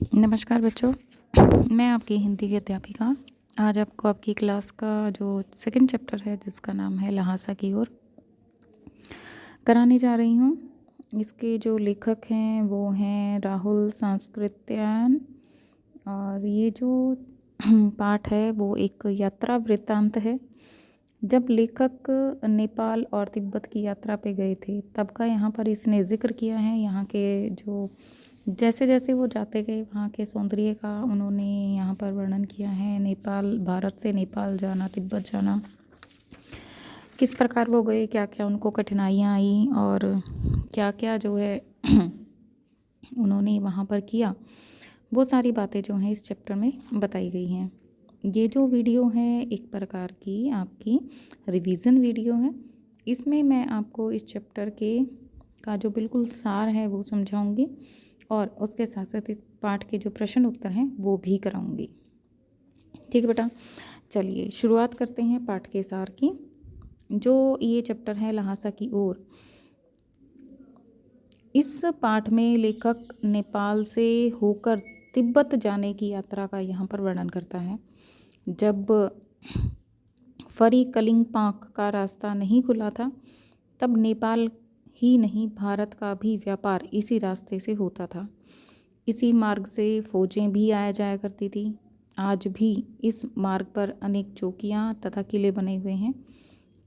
नमस्कार बच्चों, मैं आपकी हिंदी की अध्यापिका। आज आपको आपकी क्लास का जो सेकंड चैप्टर है जिसका नाम है लहासा की ओर कराने जा रही हूँ। इसके जो लेखक हैं वो हैं राहुल सांस्कृत्यायन। और ये जो पाठ है वो एक यात्रा वृत्तांत है। जब लेखक नेपाल और तिब्बत की यात्रा पे गए थे तब का यहाँ पर इसने जिक्र किया है। यहाँ के जो जैसे जैसे वो जाते गए वहाँ के सौंदर्य का उन्होंने यहाँ पर वर्णन किया है। नेपाल, भारत से नेपाल जाना, तिब्बत जाना, किस प्रकार वो गए, क्या क्या उनको कठिनाइयाँ आई और क्या क्या जो है उन्होंने वहाँ पर किया, वो सारी बातें जो हैं इस चैप्टर में बताई गई हैं। ये जो वीडियो है एक प्रकार की आपकी रिवीजन वीडियो है। इसमें मैं आपको इस चैप्टर के का जो बिल्कुल सार है वो समझाऊंगी और उसके साथ साथ इस पाठ के जो प्रश्न उत्तर हैं वो भी कराऊंगी। ठीक है बेटा, चलिए शुरुआत करते हैं पाठ के सार की। जो ये चैप्टर है लहासा की ओर, इस पाठ में लेखक नेपाल से होकर तिब्बत जाने की यात्रा का यहाँ पर वर्णन करता है। जब फरी कलिंगपाक का रास्ता नहीं खुला था तब नेपाल ही नहीं भारत का भी व्यापार इसी रास्ते से होता था। इसी मार्ग से फौजें भी आया जाया करती थी। आज भी इस मार्ग पर अनेक चौकियाँ तथा किले बने हुए हैं।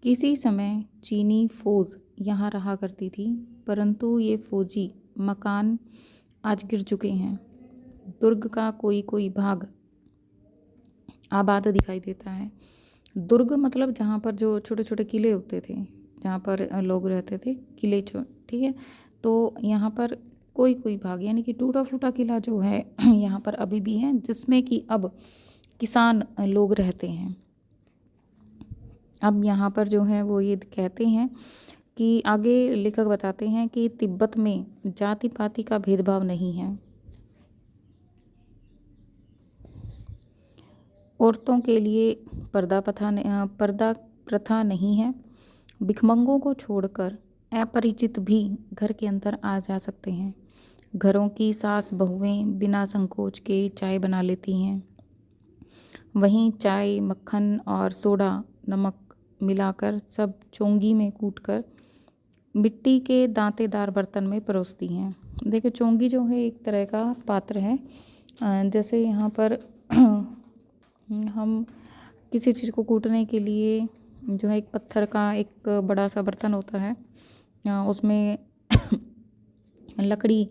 किसी समय चीनी फौज यहाँ रहा करती थी, परंतु ये फौजी मकान आज गिर चुके हैं। दुर्ग का कोई कोई भाग आबाद दिखाई देता है। दुर्ग मतलब जहाँ पर जो छोटे छोटे किले होते थे, जहाँ पर लोग रहते थे, किले ठीक है। तो यहाँ पर कोई कोई भाग यानी कि टूटा फूटा किला जो है यहाँ पर अभी भी है, जिसमें कि अब किसान लोग रहते हैं। अब यहाँ पर जो है वो ये कहते हैं कि आगे लेखक बताते हैं कि तिब्बत में जाति पाति का भेदभाव नहीं है। औरतों के लिए पर्दा प्रथा नहीं है। भिखमंगों को छोड़कर अपरिचित भी घर के अंदर आ जा सकते हैं। घरों की सास बहुएं बिना संकोच के चाय बना लेती हैं। वहीं चाय, मक्खन और सोडा नमक मिलाकर सब चोंगी में कूटकर मिट्टी के दांतेदार बर्तन में परोसती हैं। देखिए, चोंगी जो है एक तरह का पात्र है। जैसे यहाँ पर हम किसी चीज़ को कूटने के लिए जो है एक पत्थर का एक बड़ा सा बर्तन होता है, उसमें लकड़ी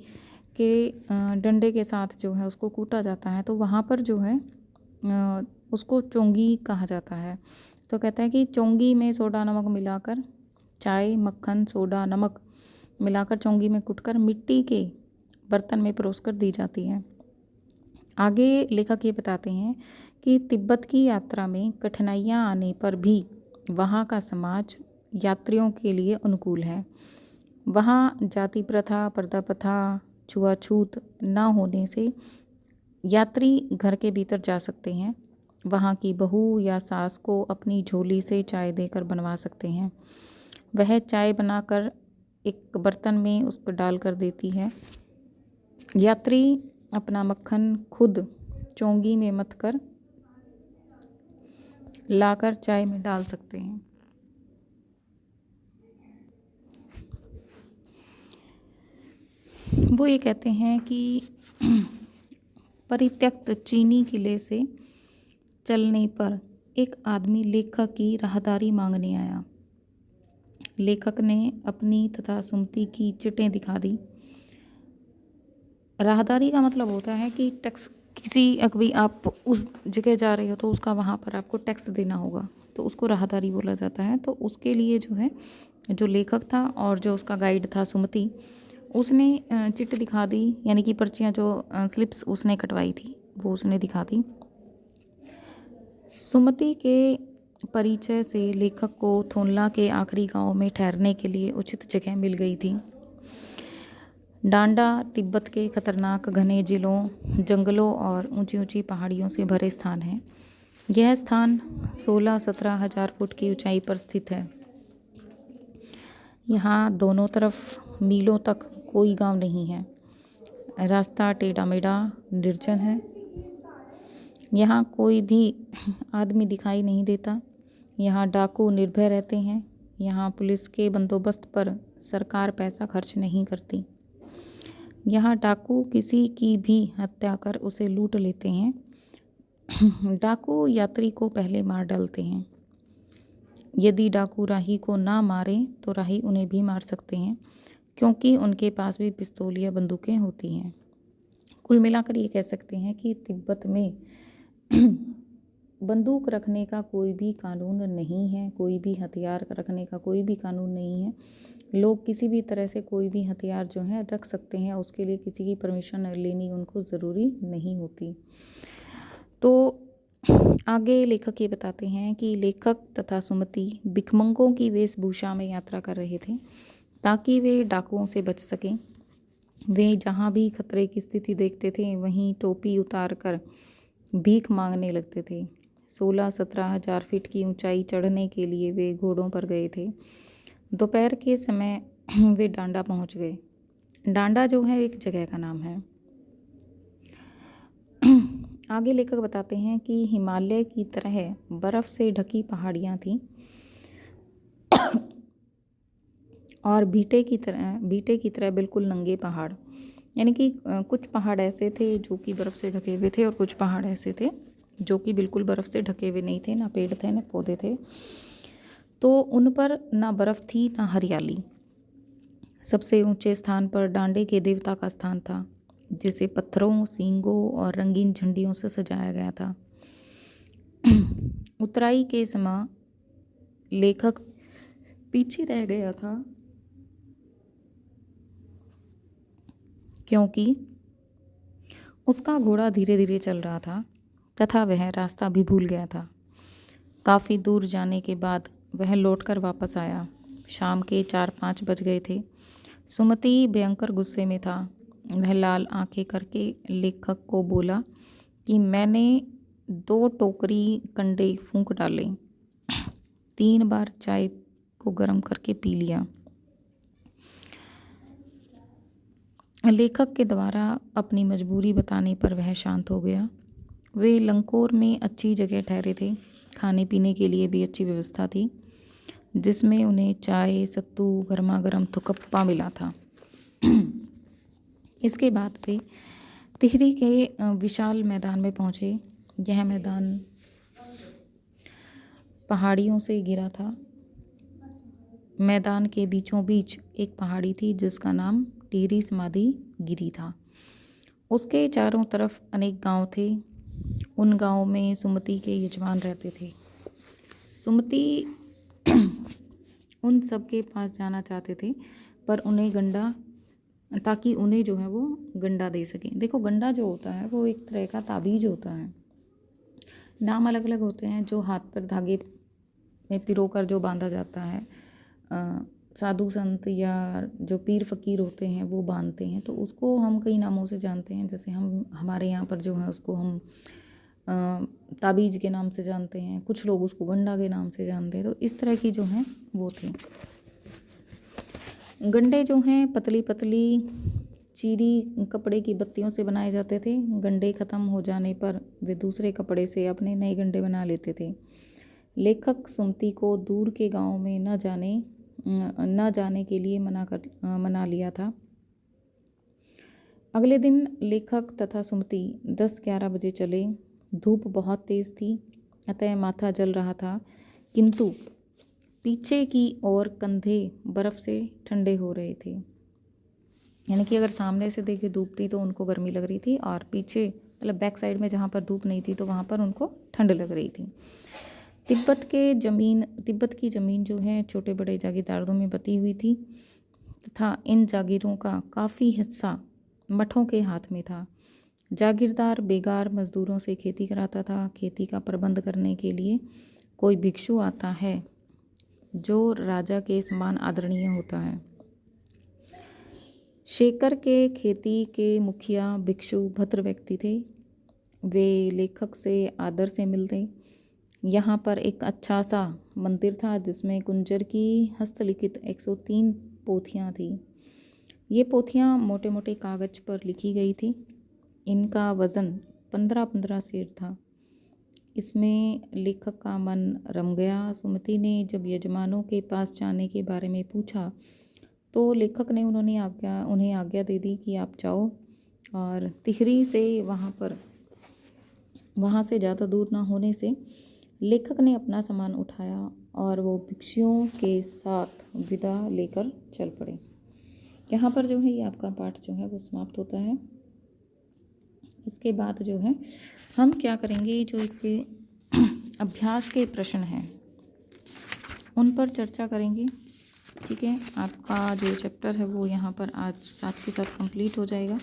के डंडे के साथ जो है उसको कूटा जाता है, तो वहाँ पर जो है उसको चोंगी कहा जाता है। तो कहता है कि चोंगी में सोडा नमक मिलाकर चाय, मक्खन, सोडा नमक मिलाकर चोंगी में कूटकर मिट्टी के बर्तन में परोसकर दी जाती है। आगे लेखक ये बताते हैं कि तिब्बत की यात्रा में कठिनाइयाँ आने पर भी वहाँ का समाज यात्रियों के लिए अनुकूल है। वहाँ जाति प्रथा, पर्दा प्रथा, छुआछूत न होने से यात्री घर के भीतर जा सकते हैं। वहाँ की बहू या सास को अपनी झोली से चाय देकर बनवा सकते हैं। वह चाय बनाकर एक बर्तन में उस पर डाल कर देती है। यात्री अपना मक्खन खुद चोंगी में मथ कर लाकर चाय में डाल सकते हैं। वो ये कहते हैं कि परित्यक्त चीनी किले से चलने पर एक आदमी लेखक की राहदारी मांगने आया। लेखक ने अपनी तथा सुमति की चिटें दिखा दी। राहदारी का मतलब होता है कि टैक्स, किसी अभी आप उस जगह जा रहे हो तो उसका वहाँ पर आपको टैक्स देना होगा, तो उसको राहदारी बोला जाता है। तो उसके लिए जो है जो लेखक था और जो उसका गाइड था सुमति, उसने चिट दिखा दी, यानी कि पर्चियाँ जो स्लिप्स उसने कटवाई थी वो उसने दिखा दी। सुमति के परिचय से लेखक को थोनला के आखिरी गांव में ठहरने के लिए उचित जगह मिल गई थी। डांडा तिब्बत के खतरनाक घने जिलों, जंगलों और ऊंची ऊंची पहाड़ियों से भरे स्थान है। यह स्थान 16-17 हज़ार फुट की ऊंचाई पर स्थित है। यहाँ दोनों तरफ मीलों तक कोई गांव नहीं है। रास्ता टेढ़ा मेढ़ा निर्जन है। यहाँ कोई भी आदमी दिखाई नहीं देता। यहाँ डाकू निर्भय रहते हैं। यहाँ पुलिस के बंदोबस्त पर सरकार पैसा खर्च नहीं करती। यहाँ डाकू किसी की भी हत्या कर उसे लूट लेते हैं। डाकू यात्री को पहले मार डालते हैं। यदि डाकू राही को ना मारे तो राही उन्हें भी मार सकते हैं, क्योंकि उनके पास भी पिस्तौल या बंदूकें होती हैं। कुल मिलाकर ये कह सकते हैं कि तिब्बत में बंदूक रखने का कोई भी कानून नहीं है, कोई भी हथियार रखने का कोई भी कानून नहीं है। लोग किसी भी तरह से कोई भी हथियार जो है रख सकते हैं, उसके लिए किसी की परमिशन लेनी उनको ज़रूरी नहीं होती। तो आगे लेखक ये बताते हैं कि लेखक तथा सुमति भिखमंगों की वेशभूषा में यात्रा कर रहे थे ताकि वे डाकुओं से बच सकें। वे जहाँ भी खतरे की स्थिति देखते थे वहीं टोपी उतार कर भीख मांगने लगते थे। 16-17 हज़ार फीट की ऊंचाई चढ़ने के लिए वे घोड़ों पर गए थे। दोपहर के समय वे डांडा पहुंच गए। डांडा जो है एक जगह का नाम है। आगे लेखक बताते हैं कि हिमालय की तरह बर्फ़ से ढकी पहाड़ियाँ थीं और बीटे की तरह बिल्कुल नंगे पहाड़। यानी कि कुछ पहाड़ ऐसे थे जो कि बर्फ़ से ढके हुए थे और कुछ पहाड़ ऐसे थे जो कि बिल्कुल बर्फ़ से ढके हुए नहीं थे, ना पेड़ थे ना पौधे थे। तो उन पर ना बर्फ़ थी ना हरियाली। सबसे ऊंचे स्थान पर डांडे के देवता का स्थान था, जिसे पत्थरों, सींगों और रंगीन झंडियों से सजाया गया था। उतराई के समय लेखक पीछे रह गया था क्योंकि उसका घोड़ा धीरे धीरे चल रहा था तथा वह रास्ता भी भूल गया था। काफ़ी दूर जाने के बाद वह लौटकर वापस आया। शाम के 4-5 बज गए थे। सुमति भयंकर गुस्से में था। वह लाल आंखें करके लेखक को बोला कि मैंने 2 टोकरी कंडे फूंक डाले, 3 बार चाय को गर्म करके पी लिया। लेखक के द्वारा अपनी मजबूरी बताने पर वह शांत हो गया। वे लंकोर में अच्छी जगह ठहरे थे। खाने पीने के लिए भी अच्छी व्यवस्था थी, जिसमें उन्हें चाय, सत्तू, गर्मा गर्म थुकप्पा मिला था। इसके बाद वे तिहरी के विशाल मैदान में पहुँचे। यह मैदान पहाड़ियों से घिरा था। मैदान के बीचों बीच एक पहाड़ी थी जिसका नाम टिहरी समाधि गिरी था। उसके चारों तरफ अनेक गांव थे। उन गांवों में सुमति के यजमान रहते थे। सुमति उन सब के पास जाना चाहते थे पर उन्हें गंडा, ताकि उन्हें जो है वो गंडा दे सकें। देखो, गंडा जो होता है वो एक तरह का ताबीज होता है। नाम अलग अलग होते हैं। जो हाथ पर धागे में पिरोकर जो बांधा जाता है, साधु संत या जो पीर फकीर होते हैं वो बांधते हैं, तो उसको हम कई नामों से जानते हैं। जैसे हमारे यहाँ पर जो है उसको हम ताबीज के नाम से जानते हैं, कुछ लोग उसको गंडा के नाम से जानते हैं। तो इस तरह की जो हैं वो थी। गंडे जो हैं पतली पतली चीरी कपड़े की बत्तियों से बनाए जाते थे। गंडे ख़त्म हो जाने पर वे दूसरे कपड़े से अपने नए गंडे बना लेते थे। लेखक सुमति को दूर के गांव में न जाने के लिए मना लिया था। अगले दिन लेखक तथा सुमति 10-11 बजे चले। धूप बहुत तेज़ थी, अतः माथा जल रहा था, किंतु पीछे की ओर कंधे बर्फ़ से ठंडे हो रहे थे। यानी कि अगर सामने से देखे धूप थी तो उनको गर्मी लग रही थी, और पीछे मतलब बैक साइड में जहाँ पर धूप नहीं थी तो वहाँ पर उनको ठंड लग रही थी। तिब्बत की ज़मीन जो है छोटे बड़े जागीरदारों में बटी हुई थी तथा इन जागीरों का काफ़ी हिस्सा मठों के हाथ में था। जागीरदार बेगार मजदूरों से खेती कराता था। खेती का प्रबंध करने के लिए कोई भिक्षु आता है जो राजा के समान आदरणीय होता है। शेखर के खेती के मुखिया भिक्षु भद्र व्यक्ति थे। वे लेखक से आदर से मिलते। यहाँ पर एक अच्छा सा मंदिर था जिसमें कुंजर की हस्तलिखित 103 पोथियाँ थीं। ये पोथियाँ मोटे मोटे कागज पर लिखी गई थी। इनका वज़न 15-15 सेर था। इसमें लेखक का मन रम गया। सुमति ने जब यजमानों के पास जाने के बारे में पूछा तो लेखक ने उन्हें आज्ञा दे दी कि आप जाओ, और तिहरी से वहाँ से ज़्यादा दूर ना होने से लेखक ने अपना सामान उठाया और वो भिक्षुओं के साथ विदा लेकर चल पड़े। यहाँ पर जो है ये आपका पाठ जो है वो समाप्त होता है। इसके बाद जो है हम क्या करेंगे, जो इसके अभ्यास के प्रश्न हैं उन पर चर्चा करेंगे। ठीक है, आपका जो चैप्टर है वो यहाँ पर आज साथ के साथ कंप्लीट हो जाएगा।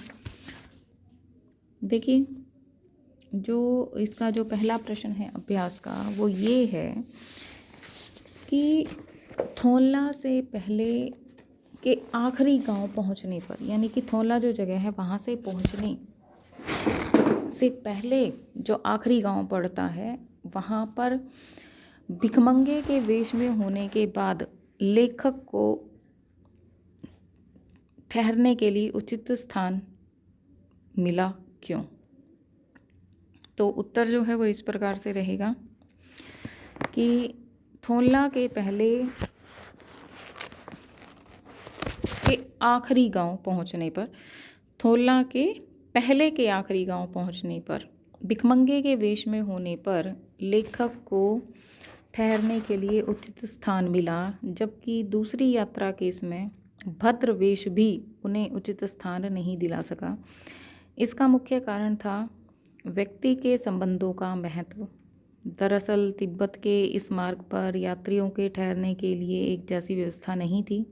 देखिए, जो इसका जो पहला प्रश्न है अभ्यास का वो ये है कि थोला से पहले के आखिरी गांव पहुंचने पर, यानी कि थोला जो जगह है वहाँ से पहुंचने से पहले जो आखिरी गांव पड़ता है वहाँ पर भिखमंगे के वेश में होने के बाद लेखक को ठहरने के लिए उचित स्थान मिला क्यों? तो उत्तर जो है वो इस प्रकार से रहेगा कि थोला के पहले के आखिरी गांव पहुंचने पर, थोला के पहले के आखिरी गांव पहुंचने पर भिखमंगे के वेश में होने पर लेखक को ठहरने के लिए उचित स्थान मिला, जबकि दूसरी यात्रा के इसमें भद्र वेश भी उन्हें उचित स्थान नहीं दिला सका। इसका मुख्य कारण था व्यक्ति के संबंधों का महत्व। दरअसल तिब्बत के इस मार्ग पर यात्रियों के ठहरने के लिए एक जैसी व्यवस्था नहीं थी,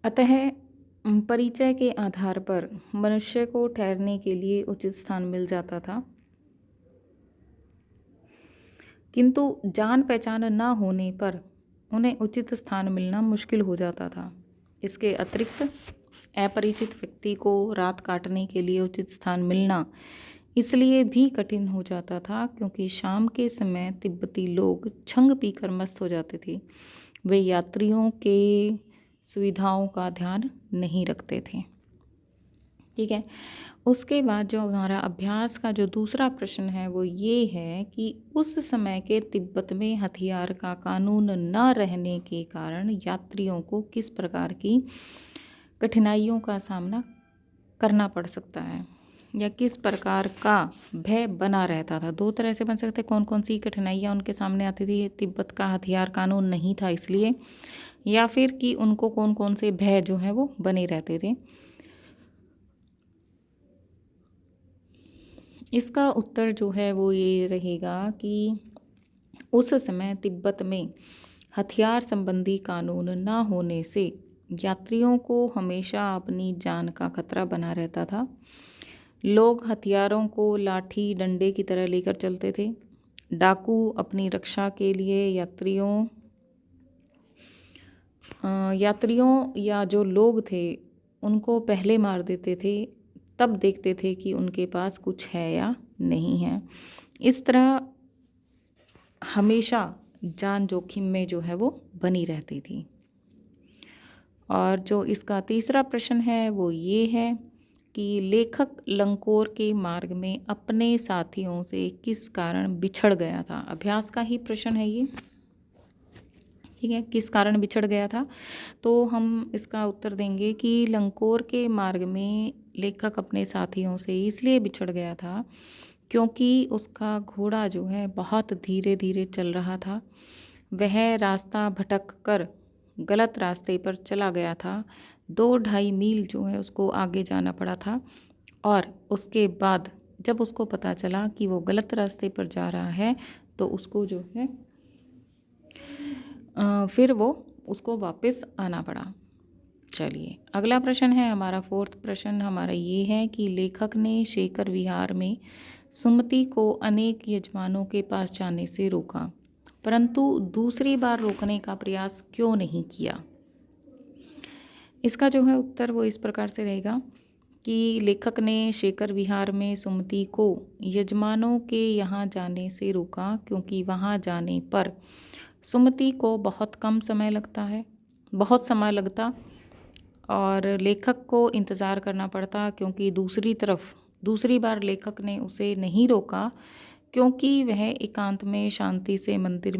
अतः परिचय के आधार पर मनुष्य को ठहरने के लिए उचित स्थान मिल जाता था, किंतु जान पहचान न होने पर उन्हें उचित स्थान मिलना मुश्किल हो जाता था। इसके अतिरिक्त अपरिचित व्यक्ति को रात काटने के लिए उचित स्थान मिलना इसलिए भी कठिन हो जाता था क्योंकि शाम के समय तिब्बती लोग छंग पीकर मस्त हो जाते थे। वे यात्रियों के सुविधाओं का ध्यान नहीं रखते थे। ठीक है, उसके बाद जो हमारा अभ्यास का जो दूसरा प्रश्न है वो ये है कि उस समय के तिब्बत में हथियार का कानून न रहने के कारण यात्रियों को किस प्रकार की कठिनाइयों का सामना करना पड़ सकता है, या किस प्रकार का भय बना रहता था। दो तरह से बन सकते, कौन कौन सी कठिनाइयाँ उनके सामने आती थी, तिब्बत का हथियार कानून नहीं था इसलिए, या फिर कि उनको कौन कौन से भय जो है वो बने रहते थे। इसका उत्तर जो है वो ये रहेगा कि उस समय तिब्बत में हथियार संबंधी कानून न होने से यात्रियों को हमेशा अपनी जान का खतरा बना रहता था। लोग हथियारों को लाठी डंडे की तरह लेकर चलते थे। डाकू अपनी रक्षा के लिए यात्रियों या जो लोग थे उनको पहले मार देते थे, तब देखते थे कि उनके पास कुछ है या नहीं है। इस तरह हमेशा जान जोखिम में जो है वो बनी रहती थी। और जो इसका तीसरा प्रश्न है वो ये है कि लेखक लंकोर के मार्ग में अपने साथियों से किस कारण बिछड़ गया था। अभ्यास का ही प्रश्न है ये। ठीक है, किस कारण बिछड़ गया था, तो हम इसका उत्तर देंगे कि लंकोर के मार्ग में लेखक अपने साथियों से इसलिए बिछड़ गया था क्योंकि उसका घोड़ा जो है बहुत धीरे धीरे चल रहा था। वह रास्ता भटक कर गलत रास्ते पर चला गया था। 2-2.5 मील जो है उसको आगे जाना पड़ा था, और उसके बाद जब उसको पता चला कि वो गलत रास्ते पर जा रहा है तो उसको जो है फिर वो उसको वापस आना पड़ा। चलिए, अगला प्रश्न है हमारा, फोर्थ प्रश्न हमारा ये है कि लेखक ने शेखर विहार में सुमति को अनेक यजमानों के पास जाने से रोका, परंतु दूसरी बार रोकने का प्रयास क्यों नहीं किया। इसका जो है उत्तर वो इस प्रकार से रहेगा कि लेखक ने शेखर विहार में सुमति को यजमानों के यहाँ जाने से रोका क्योंकि वहाँ जाने पर सुमति को बहुत समय लगता, और लेखक को इंतज़ार करना पड़ता, क्योंकि दूसरी बार लेखक ने उसे नहीं रोका, क्योंकि वह एकांत में शांति से मंदिर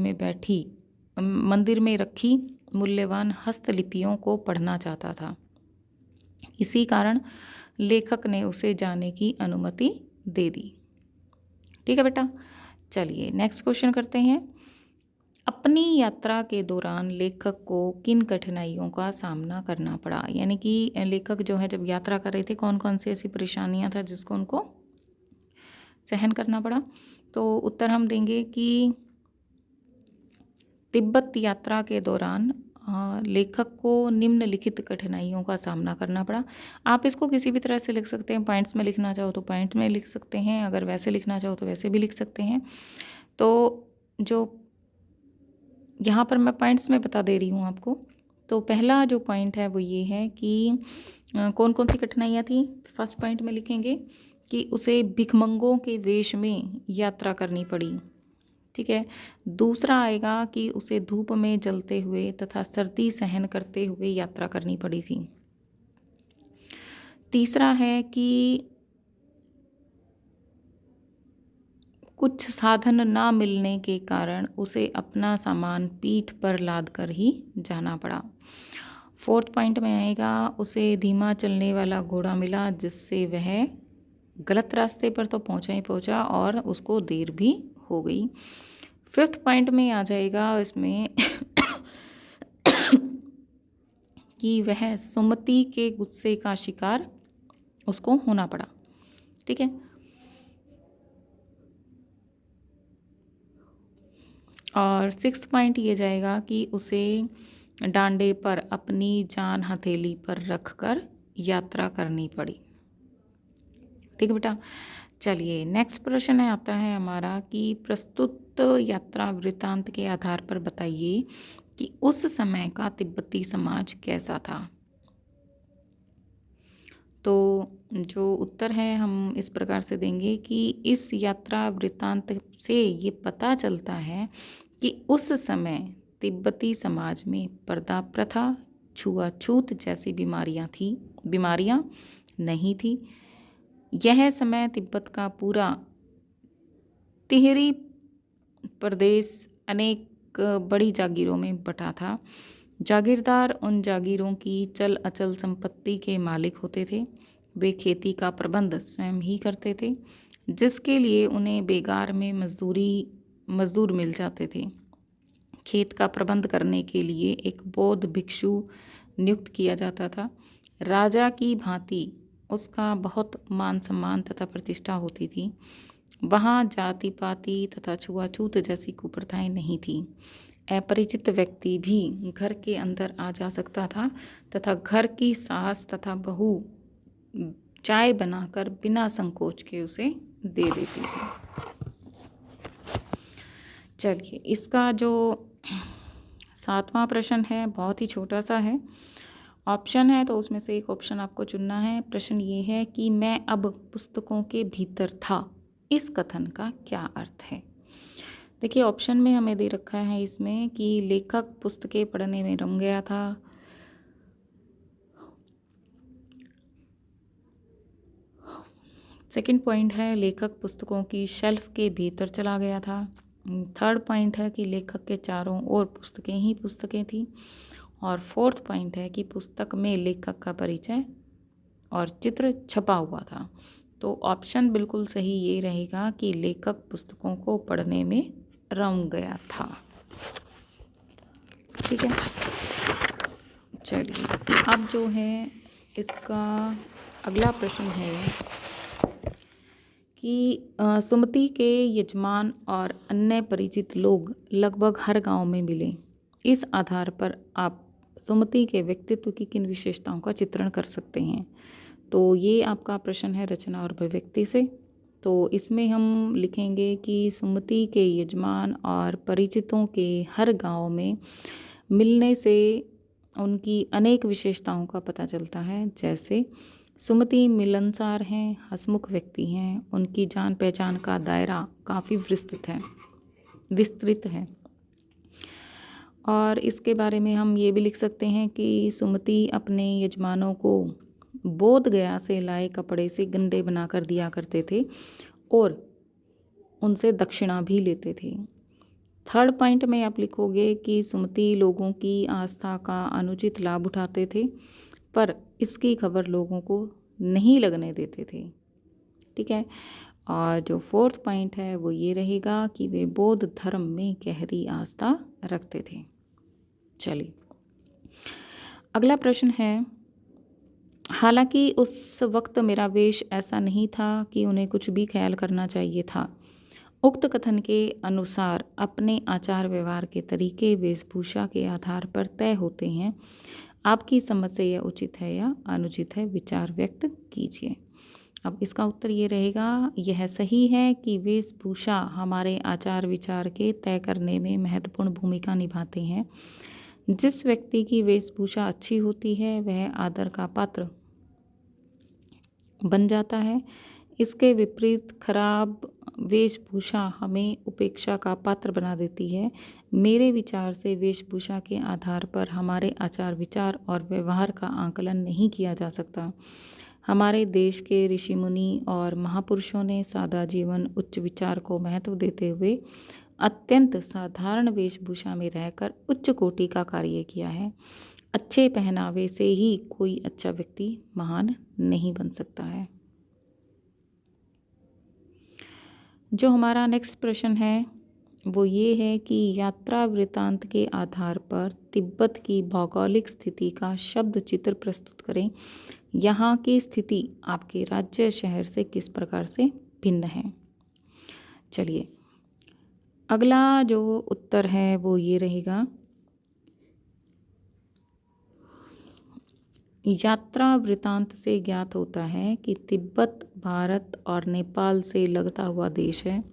में रखी मूल्यवान हस्तलिपियों को पढ़ना चाहता था। इसी कारण लेखक ने उसे जाने की अनुमति दे दी। ठीक है बेटा, चलिए नेक्स्ट क्वेश्चन करते हैं। अपनी यात्रा के दौरान लेखक को किन कठिनाइयों का सामना करना पड़ा? यानी कि लेखक जो है जब यात्रा कर रहे थे, कौन कौन सी ऐसी परेशानियां था जिसको उनको सहन करना पड़ा? तो उत्तर हम देंगे कि तिब्बत यात्रा के दौरान लेखक को निम्नलिखित कठिनाइयों का सामना करना पड़ा। आप इसको किसी भी तरह से लिख सकते हैं, पॉइंट्स में लिखना चाहो तो पॉइंट में लिख सकते हैं, अगर वैसे लिखना चाहो तो वैसे भी लिख सकते हैं। तो जो यहाँ पर मैं पॉइंट्स में बता दे रही हूँ आपको। तो पहला जो पॉइंट है वो ये है कि कौन कौन सी कठिनाइयाँ थी। फर्स्ट पॉइंट में लिखेंगे कि उसे भिखमंगों के वेश में यात्रा करनी पड़ी। ठीक है। दूसरा आएगा कि उसे धूप में जलते हुए तथा सर्दी सहन करते हुए यात्रा करनी पड़ी थी। तीसरा है कि कुछ साधन ना मिलने के कारण उसे अपना सामान पीठ पर लाद कर ही जाना पड़ा। फोर्थ पॉइंट में आएगा उसे धीमा चलने वाला घोड़ा मिला, जिससे वह गलत रास्ते पर तो पहुंचा ही पहुंचा और उसको देर भी हो गई। फिफ्थ पॉइंट में आ जाएगा इसमें कि वह सुमति के गुस्से का शिकार उसको होना पड़ा। ठीक है। और सिक्स्थ पॉइंट ये जाएगा कि उसे डांडे पर अपनी जान हथेली पर रखकर यात्रा करनी पड़ी। ठीक है बेटा, चलिए नेक्स्ट प्रश्न आता है हमारा कि प्रस्तुत यात्रा वृत्तांत के आधार पर बताइए कि उस समय का तिब्बती समाज कैसा था। तो जो उत्तर है हम इस प्रकार से देंगे कि इस यात्रा वृत्तांत से ये पता चलता है कि उस समय तिब्बती समाज में पर्दा प्रथा, छुआछूत जैसी बीमारियां नहीं थी। यह समय तिब्बत का पूरा तिहरी प्रदेश अनेक बड़ी जागीरों में बटा था। जागीरदार उन जागीरों की चल अचल संपत्ति के मालिक होते थे। वे खेती का प्रबंध स्वयं ही करते थे, जिसके लिए उन्हें बेगार में मजदूर मिल जाते थे। खेत का प्रबंध करने के लिए एक बौद्ध भिक्षु नियुक्त किया जाता था। राजा की भांति उसका बहुत मान सम्मान तथा प्रतिष्ठा होती थी। वहाँ जाति पाति तथा छुआछूत जैसी कुप्रथाएं नहीं थी। अपरिचित व्यक्ति भी घर के अंदर आ जा सकता था तथा घर की सास तथा बहू चाय बनाकर बिना संकोच के उसे दे देती थी। चलिए इसका जो 7वां प्रश्न है बहुत ही छोटा सा है। ऑप्शन है तो उसमें से एक ऑप्शन आपको चुनना है। प्रश्न ये है कि मैं अब पुस्तकों के भीतर था, इस कथन का क्या अर्थ है। देखिए ऑप्शन में हमें दे रखा है इसमें कि लेखक पुस्तकें पढ़ने में रम गया था। सेकंड पॉइंट है लेखक पुस्तकों की शेल्फ के भीतर चला गया था। थर्ड पॉइंट है कि लेखक के चारों ओर पुस्तकें ही पुस्तकें थी। और फोर्थ पॉइंट है कि पुस्तक में लेखक का परिचय और चित्र छपा हुआ था। तो ऑप्शन बिल्कुल सही ये रहेगा कि लेखक पुस्तकों को पढ़ने में रम गया था। ठीक है, चलिए अब जो है इसका अगला प्रश्न है कि सुमति के यजमान और अन्य परिचित लोग लगभग हर गांव में मिले। इस आधार पर आप सुमति के व्यक्तित्व की किन विशेषताओं का चित्रण कर सकते हैं। तो ये आपका प्रश्न है रचना और अभिव्यक्ति से। तो इसमें हम लिखेंगे कि सुमति के यजमान और परिचितों के हर गांव में मिलने से उनकी अनेक विशेषताओं का पता चलता है। जैसे सुमति मिलनसार हैं, हंसमुख व्यक्ति हैं, उनकी जान पहचान का दायरा काफ़ी विस्तृत है। और इसके बारे में हम ये भी लिख सकते हैं कि सुमति अपने यजमानों को बोध गया से लाए कपड़े से गंडे बनाकर दिया करते थे और उनसे दक्षिणा भी लेते थे। थर्ड पॉइंट में आप लिखोगे कि सुमति लोगों की आस्था का अनुचित लाभ उठाते थे, पर इसकी खबर लोगों को नहीं लगने देते थे। ठीक है। और जो फोर्थ पॉइंट है वो ये रहेगा कि वे बौद्ध धर्म में गहरी आस्था रखते थे। चलिए, अगला प्रश्न है, हालांकि उस वक्त मेरा वेश ऐसा नहीं था कि उन्हें कुछ भी ख्याल करना चाहिए था। उक्त कथन के अनुसार अपने आचार व्यवहार के तरीके वेशभूषा के आधार पर तय होते हैं। आपकी समझ से यह उचित है या अनुचित है, विचार व्यक्त कीजिए। अब इसका उत्तर ये रहेगा, यह सही है कि वेशभूषा हमारे आचार विचार के तय करने में महत्वपूर्ण भूमिका निभाते हैं। जिस व्यक्ति की वेशभूषा अच्छी होती है वह आदर का पात्र बन जाता है। इसके विपरीत खराब वेशभूषा हमें उपेक्षा का पात्र बना देती है। मेरे विचार से वेशभूषा के आधार पर हमारे आचार विचार और व्यवहार का आकलन नहीं किया जा सकता। हमारे देश के ऋषि मुनि और महापुरुषों ने सादा जीवन उच्च विचार को महत्व देते हुए अत्यंत साधारण वेशभूषा में रहकर उच्च कोटि का कार्य किया है। अच्छे पहनावे से ही कोई अच्छा व्यक्ति महान नहीं बन सकता है। जो हमारा नेक्स्ट प्रश्न है वो ये है कि यात्रा वृत्तांत के आधार पर तिब्बत की भौगोलिक स्थिति का शब्द चित्र प्रस्तुत करें। यहाँ की स्थिति आपके राज्य शहर से किस प्रकार से भिन्न है। चलिए, अगला जो उत्तर है वो ये रहेगा, यात्रा वृत्तांत से ज्ञात होता है कि तिब्बत भारत और नेपाल से लगता हुआ देश है,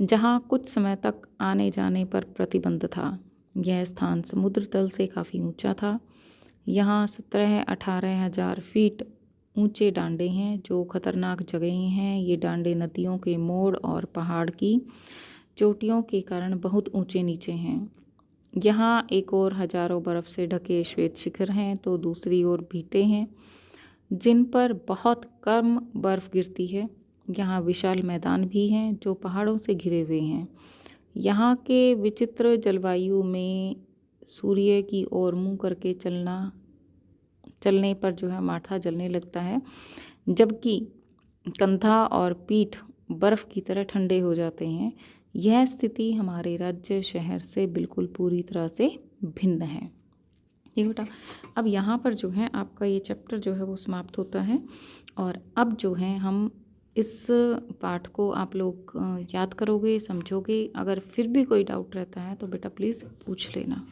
जहाँ कुछ समय तक आने जाने पर प्रतिबंध था। यह स्थान समुद्र तल से काफ़ी ऊंचा था। यहाँ 17-18 हज़ार फीट ऊंचे डांडे हैं जो खतरनाक जगहें हैं। ये डांडे नदियों के मोड़ और पहाड़ की चोटियों के कारण बहुत ऊंचे नीचे हैं। यहाँ एक ओर हजारों बर्फ़ से ढके श्वेत शिखर हैं तो दूसरी ओर भीटे हैं जिन पर बहुत कम बर्फ़ गिरती है। यहाँ विशाल मैदान भी हैं जो पहाड़ों से घिरे हुए हैं। यहाँ के विचित्र जलवायु में सूर्य की ओर मुंह करके चलने पर जो है माथा जलने लगता है, जबकि कंधा और पीठ बर्फ़ की तरह ठंडे हो जाते हैं। यह स्थिति हमारे राज्य शहर से बिल्कुल पूरी तरह से भिन्न है। ठीक बेटा, अब यहाँ पर जो है आपका ये चैप्टर जो है वो समाप्त होता है। और अब जो है हम इस पाठ को आप लोग याद करोगे, समझोगे। अगर फिर भी कोई डाउट रहता है तो बेटा प्लीज़ पूछ लेना।